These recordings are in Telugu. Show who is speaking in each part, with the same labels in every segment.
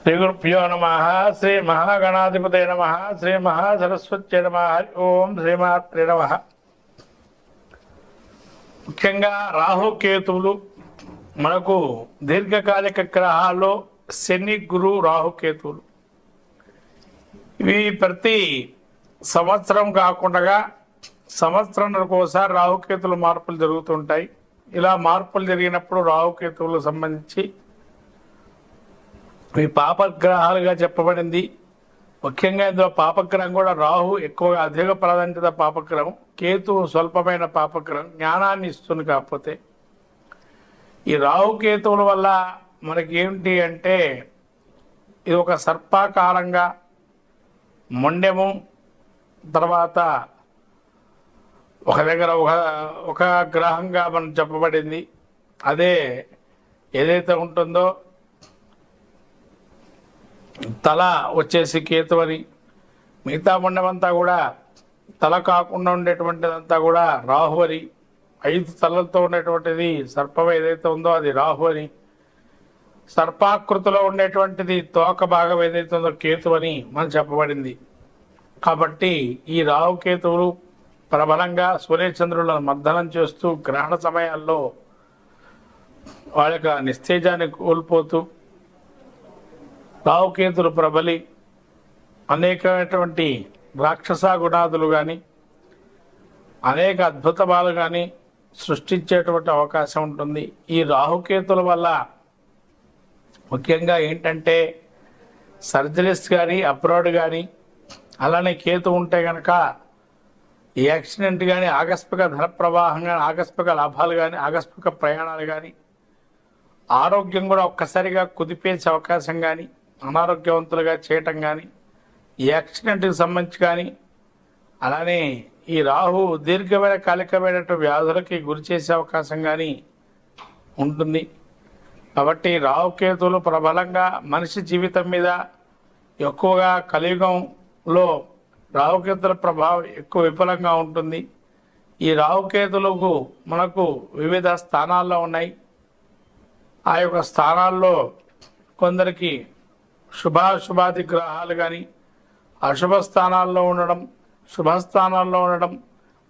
Speaker 1: శ్రీ గురుభ్యో నమ. శ్రీ మహాగణాధిపతే నమ. శ్రీ మహాసరస్వత్యై నమ. హరి ఓం శ్రీమాత్రే నమ. ముఖ్యంగా రాహుకేతువులు మనకు దీర్ఘకాలిక గ్రహాల్లో శని, గురు, రాహుకేతువులు ఇవి ప్రతి సంవత్సరం కాకుండా సంవత్సరానికి ఒకసారి రాహుకేతువులు మార్పులు జరుగుతుంటాయి. ఇలా మార్పులు జరిగినప్పుడు రాహుకేతువులకు సంబంధించి ఇవి పాపగ్రహాలుగా చెప్పబడింది. ముఖ్యంగా ఇందులో పాపగ్రహం కూడా రాహు ఎక్కువగా అధిక ప్రాధాన్యత పాపగ్రహం, కేతు స్వల్పమైన పాపగ్రహం, జ్ఞానాన్ని ఇస్తుంది. కాకపోతే ఈ రాహుకేతువుల వల్ల మనకి ఏమిటి అంటే ఇది ఒక సర్పాకారంగా మొండెము, తర్వాత ఒక దగ్గర ఒక గ్రహంగా మనం చెప్పబడింది. అదే ఏదైతే ఉంటుందో తల వచ్చేసి కేతు అని, మిగతా మొండెమంతా కూడా తల కాకుండా ఉండేటువంటిదంతా కూడా రాహు అని, 5 తలలతో ఉండేటువంటిది సర్పం ఏదైతే ఉందో అది రాహు అని, సర్పాకృతిలో ఉండేటువంటిది తోక భాగం ఏదైతే ఉందో కేతు అని మనం చెప్పబడింది. కాబట్టి ఈ రాహుకేతువులు ప్రబలంగా సూర్యచంద్రులను మర్దనం చేస్తూ గ్రహణ సమయాల్లో వాళ్ళ యొక్క నిస్తేజాన్ని కోల్పోతూ రాహుకేతులు ప్రబలి అనేకమైనటువంటి రాక్షస గుణాదులు కానీ అనేక అద్భుతాలు కానీ సృష్టించేటువంటి అవకాశం ఉంటుంది. ఈ రాహుకేతుల వల్ల ముఖ్యంగా ఏంటంటే సర్జరీస్ కానీ అబ్రాడ్ కానీ, అలానే కేతు ఉంటే కనుక ఈ యాక్సిడెంట్ కానీ, ఆకస్మిక ధన ప్రవాహం కానీ, ఆకస్మిక లాభాలు కానీ, ఆకస్మిక ప్రయాణాలు కానీ, ఆరోగ్యం కూడా ఒక్కసారిగా కుదిపేసే అవకాశం కానీ, అనారోగ్యవంతులుగా చేయటం కానీ, ఈ యాక్సిడెంట్కి సంబంధించి కానీ, అలానే ఈ రాహు దీర్ఘమైన కాలికమైనటువంటి వ్యాధులకి గురి చేసే అవకాశం కానీ ఉంటుంది. కాబట్టి రాహుకేతువులు ప్రబలంగా మనిషి జీవితం మీద ఎక్కువగా కలియుగంలో రాహుకేతుల ప్రభావం ఎక్కువ విఫలంగా ఉంటుంది. ఈ రాహుకేతులకు మనకు వివిధ స్థానాల్లో ఉన్నాయి. ఆ యొక్క స్థానాల్లో కొందరికి శుభాశుభాది గ్రహాలు కానీ, అశుభ స్థానాల్లో ఉండడం, శుభస్థానాల్లో ఉండడం,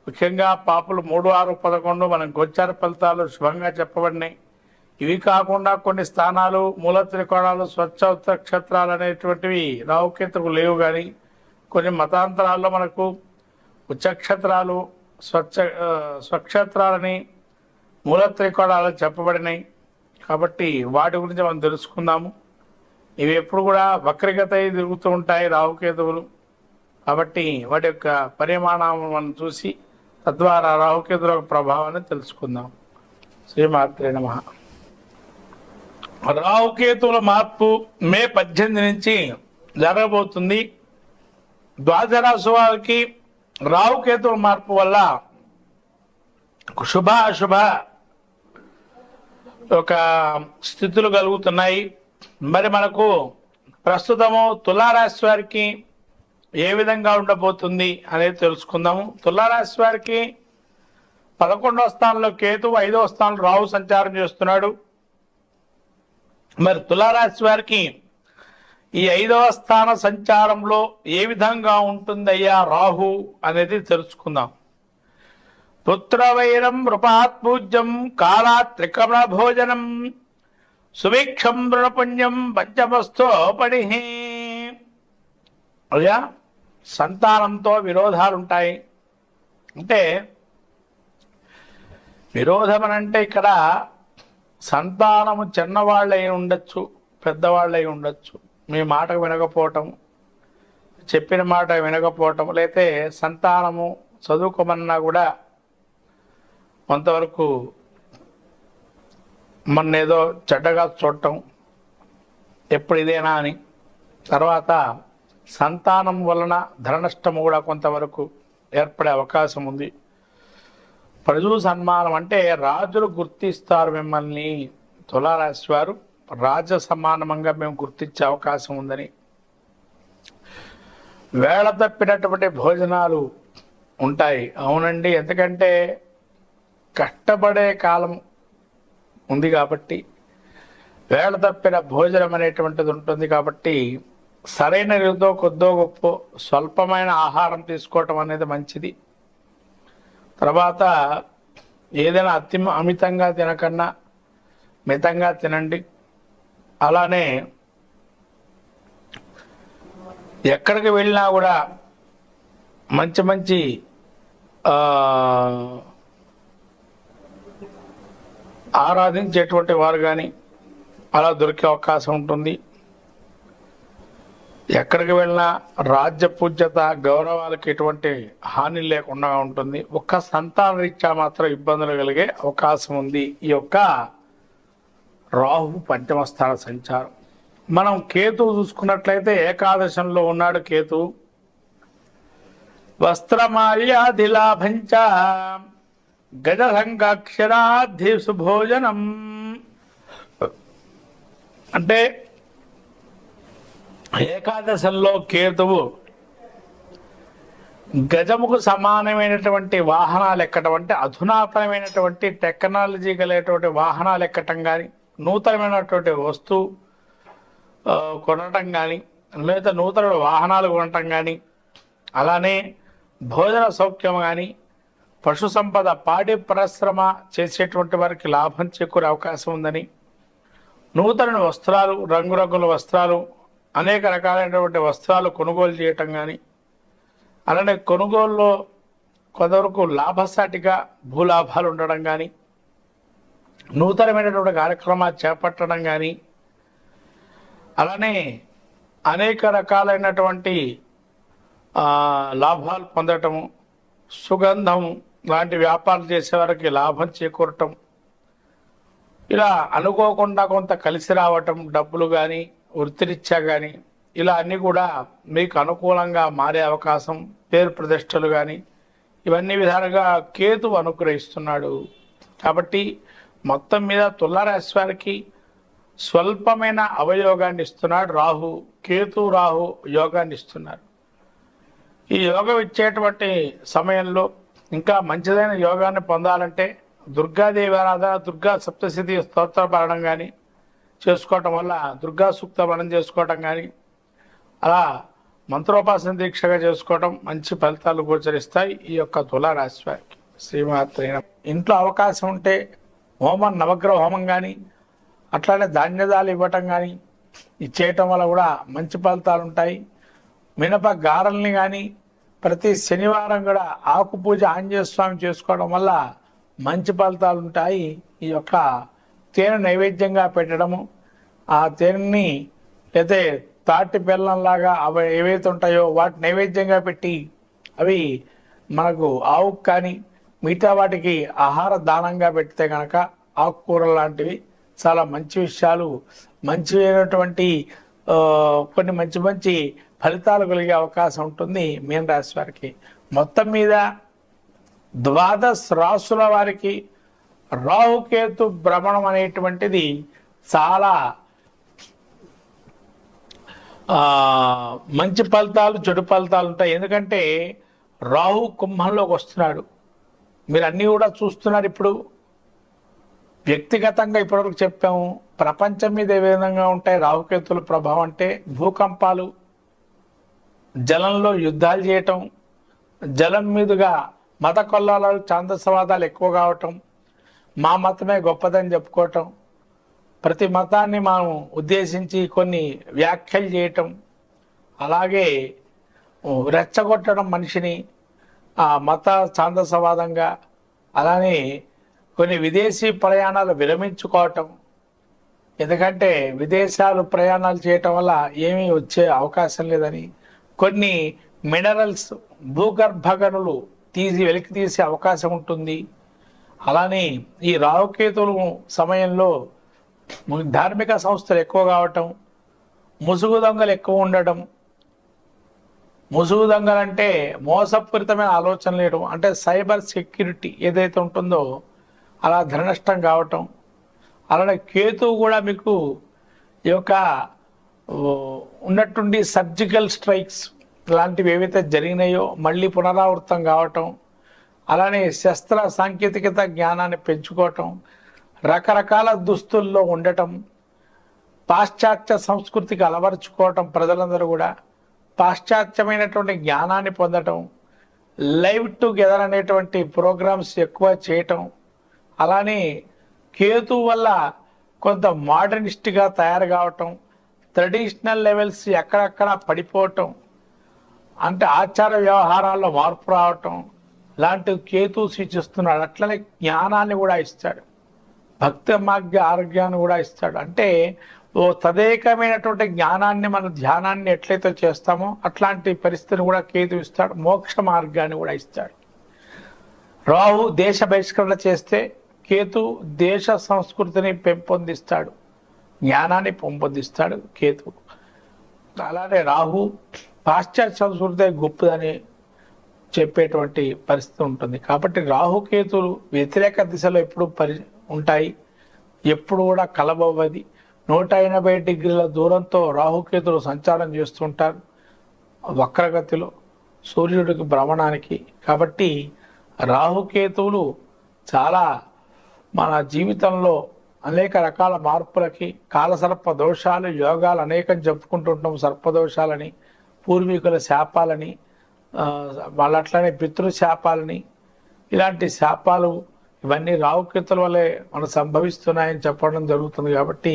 Speaker 1: ముఖ్యంగా పాపులు 3, 6, 11 మన గోచార ఫలితాలు శుభంగా చెప్పబడినాయి. ఇవి కాకుండా కొన్ని స్థానాలు మూల త్రికోణాలు, స్వచ్ఛ నక్షత్రాలు అనేటువంటివి రాహుకేతుకు లేవు. కానీ కొన్ని మతాంతరాల్లో మనకు ఉచ్చక్షత్రాలు, స్వక్షత్రాలని, మూల త్రికోణాలు చెప్పబడినాయి. కాబట్టి వాటి గురించి మనం తెలుసుకుందాము. ఇవి ఎప్పుడు కూడా వక్రగత తిరుగుతూ ఉంటాయి రాహుకేతువులు. కాబట్టి వాటి యొక్క పరిమాణాలను మనం చూసి తద్వారా రాహుకేతుల యొక్క ప్రభావాన్ని తెలుసుకుందాం. శ్రీమాత్రే నమః. రాహుకేతువుల మార్పు మే 18 నుంచి జరగబోతుంది. ద్వాదశ రాశి వారికి రాహుకేతువుల మార్పు వల్ల శుభ అశుభ ఒక స్థితులు కలుగుతున్నాయి. మరి మనకు ప్రస్తుతము తులారాశి వారికి ఏ విధంగా ఉండబోతుంది అనేది తెలుసుకుందాము. తులారాశి వారికి 11వ స్థానంలో కేతు, 5వ స్థానంలో రాహు సంచారం చేస్తున్నాడు. మరి తులారాశి వారికి ఈ 5వ స్థాన సంచారంలో ఏ విధంగా ఉంటుందయ్యా రాహు అనేది తెలుసుకుందాం. పుత్రవైరం నృపాత్పూజ్యం కాళాత్ త్రికమణ భోజనం సుభిక్షం రుణపుణ్యం పంచమస్థో పడి. అయ్యా, సంతానంతో విరోధాలు ఉంటాయి. అంటే విరోధం అంటే ఇక్కడ సంతానము చిన్నవాళ్ళై ఉండొచ్చు, పెద్దవాళ్ళై ఉండొచ్చు. మీ మాట వినకపోవటం, చెప్పిన మాట వినకపోవటం, లేతే సంతానము చదువుకోమన్నా కూడా కొంతవరకు మన ఏదో చెడ్డగా చూడటం, ఎప్పుడు ఇదేనా అని. తర్వాత సంతానం వలన ధన నష్టము కూడా కొంతవరకు ఏర్పడే అవకాశం ఉంది. ప్రజలు సన్మానం అంటే రాజులు గుర్తిస్తారు మిమ్మల్ని. తులారాశి వారు రాజ సమానంగా మేము గుర్తించే అవకాశం ఉందని. వేళ తప్పినటువంటి భోజనాలు ఉంటాయి. అవునండి, ఎందుకంటే కష్టపడే కాలం ఉంది కాబట్టి వేళ తప్పిన భోజనం అనేటువంటిది ఉంటుంది. కాబట్టి సరైన రీతితో కొద్దో గొప్ప స్వల్పమైన ఆహారం తీసుకోవటం అనేది మంచిది. తర్వాత ఏదైనా అమితంగా తినకన్నా మితంగా తినండి. అలానే ఎక్కడికి వెళ్ళినా కూడా మంచి మంచి ఆరాధించేటువంటి వారు కానీ అలా దొరికే అవకాశం ఉంటుంది. ఎక్కడికి వెళ్ళినా రాజ్య పూజ్యత గౌరవాలకి ఎటువంటి హాని లేకుండా ఉంటుంది. ఒక్క సంతాన రీత్యా మాత్రం ఇబ్బందులు కలిగే అవకాశం ఉంది ఈ యొక్క రాహు పంచమ స్థాన సంచారం. మనం కేతువు చూసుకున్నట్లయితే ఏకాదశంలో ఉన్నాడు కేతు. వస్త్రమాల్యాదిలాభంచ గజసంగాక్షరాద్ధి సుభోజనం. అంటే ఏకాదశంలో కేతువు గజముకు సమానమైనటువంటి వాహనాలు ఎక్కడం, అంటే అధునాతనమైనటువంటి టెక్నాలజీ కలిగేటువంటి వాహనాలు ఎక్కటం కానీ, నూతనమైనటువంటి వస్తువు కొనటం కానీ, లేదా నూతన వాహనాలు కొనటం కానీ, అలానే భోజన సౌఖ్యం కానీ, పశు సంపద పాడి పరిశ్రమ చేసేటువంటి వారికి లాభం చేకూరే అవకాశం ఉందని, నూతన వస్త్రాలు రంగురంగుల వస్త్రాలు అనేక రకాలైనటువంటి వస్త్రాలు కొనుగోలు చేయటం కానీ, అలానే కొనుగోలులో కొంతవరకు లాభసాటిగా భూలాభాలు ఉండడం కానీ, నూతనమైనటువంటి కార్యక్రమాలు చేపట్టడం కానీ, అలానే అనేక రకాలైనటువంటి లాభాలు పొందటము, సుగంధం లాంటి వ్యాపారం చేసేవారికి లాభం చేకూరటం, ఇలా అనుకోకుండా కొంత కలిసి రావటం, డబ్బులు కానీ వృత్తిరీత్యా కానీ ఇలా అన్నీ కూడా మీకు అనుకూలంగా మారే అవకాశం, పేరు ప్రతిష్టలు కానీ ఇవన్నీ విధాలుగా కేతువు అనుగ్రహిస్తున్నాడు. కాబట్టి మొత్తం మీద తులారాశి వారికి స్వల్పమైన అవయోగాన్ని ఇస్తున్నాడు రాహు. కేతు రాహు యోగాన్ని ఇస్తున్నారు. ఈ యోగం ఇచ్చేటువంటి సమయంలో ఇంకా మంచిదైన యోగాన్ని పొందాలంటే దుర్గాదేవి ఆరాధన, దుర్గా సప్తశతి స్తోత్ర పఠనం కానీ చేసుకోవటం వల్ల, దుర్గా సూక్త పఠనం చేసుకోవటం కానీ, అలా మంత్రోపాసన దీక్షగా చేసుకోవటం మంచి ఫలితాలు గోచరిస్తాయి ఈ యొక్క తులారాశి వారికి. శ్రీమాత్రైన ఇంట్లో అవకాశం ఉంటే హోమం, నవగ్రహ హోమం కానీ, అట్లానే ధాన్యదాలు ఇవ్వటం కానీ ఇచ్చేయటం వల్ల కూడా మంచి ఫలితాలు ఉంటాయి. మినప గారెల్ని కానీ ప్రతి శనివారం కూడా ఆకు పూజ ఆంజనేయ స్వామి చేసుకోవడం వల్ల మంచి ఫలితాలు ఉంటాయి. ఈ యొక్క తేనె నైవేద్యంగా పెట్టడము, ఆ తేనెని అయితే తాటి బెల్లంలాగా అవి ఏవైతే ఉంటాయో వాటి నైవేద్యంగా పెట్టి అవి మనకు ఆవుకు కానీ మిగతా వాటికి ఆహార దానంగా పెడితే కనుక ఆకుకూరలు లాంటివి చాలా మంచి విషయాలు, మంచి అయినటువంటి కొన్ని మంచి మంచి ఫలితాలు కలిగే అవకాశం ఉంటుంది మీన రాశి వారికి. మొత్తం మీద ద్వాదశ రాశుల వారికి రాహుకేతు భ్రమణం అనేటువంటిది చాలా మంచి ఫలితాలు, చెడు ఫలితాలు ఉంటాయి. ఎందుకంటే రాహు కుంభంలోకి వస్తున్నాడు. మీరు అన్నీ కూడా చూస్తున్నారు. ఇప్పుడు వ్యక్తిగతంగా ఇప్పటివరకు చెప్పాము. ప్రపంచం మీద ఏ విధంగా ఉంటాయి రాహుకేతుల ప్రభావం అంటే భూకంపాలు, జలంలో యుద్ధాలు చేయటం, జలం మీదుగా మత కొల్లాలు, ఛాందసవాదాలు ఎక్కువ కావటం, మా మతమే గొప్పదని చెప్పుకోవటం, ప్రతి మతాన్ని మనం ఉద్దేశించి కొన్ని వ్యాఖ్యలు చేయటం, అలాగే రెచ్చగొట్టడం మనిషిని ఆ మత ఛాందసవాదంగా, అలానే కొన్ని విదేశీ ప్రయాణాలు విరమించుకోవటం. ఎందుకంటే విదేశాలు ప్రయాణాలు చేయటం వల్ల ఏమీ వచ్చే అవకాశం లేదని, కొన్ని మినరల్స్ భూగర్భ గనులు వెలికి తీసే అవకాశం ఉంటుంది. అలానే ఈ రాహుకేతులు సమయంలో ధార్మిక సంస్థలు ఎక్కువ కావటం, ముసుగు దొంగలు ఎక్కువ ఉండటం. ముసుగు దొంగలంటే మోసపూరితమైన ఆలోచనలు లేయడం, అంటే సైబర్ సెక్యూరిటీ ఏదైతే ఉంటుందో అలా ధన నష్టం కావటం. అలానే కేతువు కూడా మీకు ఈ యొక్క ఉన్నట్టుండి సర్జికల్ స్ట్రైక్స్ లాంటివి ఏవైతే జరిగినాయో మళ్ళీ పునరావృతం కావటం, అలానే శస్త్ర సాంకేతికత జ్ఞానాన్ని పెంచుకోవటం, రకరకాల దుస్తుల్లో ఉండటం, పాశ్చాత్య సంస్కృతికి అలవరుచుకోవటం, ప్రజలందరూ కూడా పాశ్చాత్యమైనటువంటి జ్ఞానాన్ని పొందటం, లైవ్ టుగెదర్ అనేటువంటి ప్రోగ్రామ్స్ ఎక్కువ చేయటం, అలానే కేతు వల్ల కొంత మోడర్నిస్ట్గా తయారు కావటం, ట్రెడిషనల్ లెవెల్స్ ఎక్కడెక్కడ పడిపోవటం, అంటే ఆచార వ్యవహారాల్లో మార్పు రావటం లాంటివి కేతు సూచిస్తున్నాడు. అట్లనే జ్ఞానాన్ని కూడా ఇస్తాడు, భక్తి మార్గ ఆరోగ్యాన్ని కూడా ఇస్తాడు. అంటే ఓ తదేకమైనటువంటి జ్ఞానాన్ని, మన ధ్యానాన్ని ఎట్లయితే చేస్తామో అట్లాంటి పరిస్థితిని కూడా కేతు ఇస్తాడు. మోక్ష మార్గాన్ని కూడా ఇస్తాడు. రాహు దేశ బహిష్కరణ చేస్తే కేతు దేశ సంస్కృతిని పెంపొందిస్తాడు, జ్ఞానాన్ని పెంపొందిస్తాడు కేతు. అలానే రాహు పాశ్చాత్య సంస్కృతి గొప్పదని చెప్పేటువంటి పరిస్థితి ఉంటుంది. కాబట్టి రాహుకేతులు వ్యతిరేక దిశలో ఎప్పుడు ఉంటాయి, ఎప్పుడు కూడా కలబవ్వది. 180 డిగ్రీల దూరంతో రాహుకేతులు సంచారం చేస్తుంటారు వక్రగతిలో సూర్యుడికి భ్రమణానికి. కాబట్టి రాహుకేతువులు చాలా మన జీవితంలో అనేక రకాల మార్పులకి, కాలసర్ప దోషాలు, యోగాలు అనేకం చెప్పుకుంటుంటాం. సర్పదోషాలని, పూర్వీకుల శాపాలని, వాళ్ళ అట్లనే పితృశాపాలని, ఇలాంటి శాపాలు ఇవన్నీ రాహుకేతుల వల్లే మనకు సంభవిస్తున్నాయని చెప్పడం జరుగుతుంది. కాబట్టి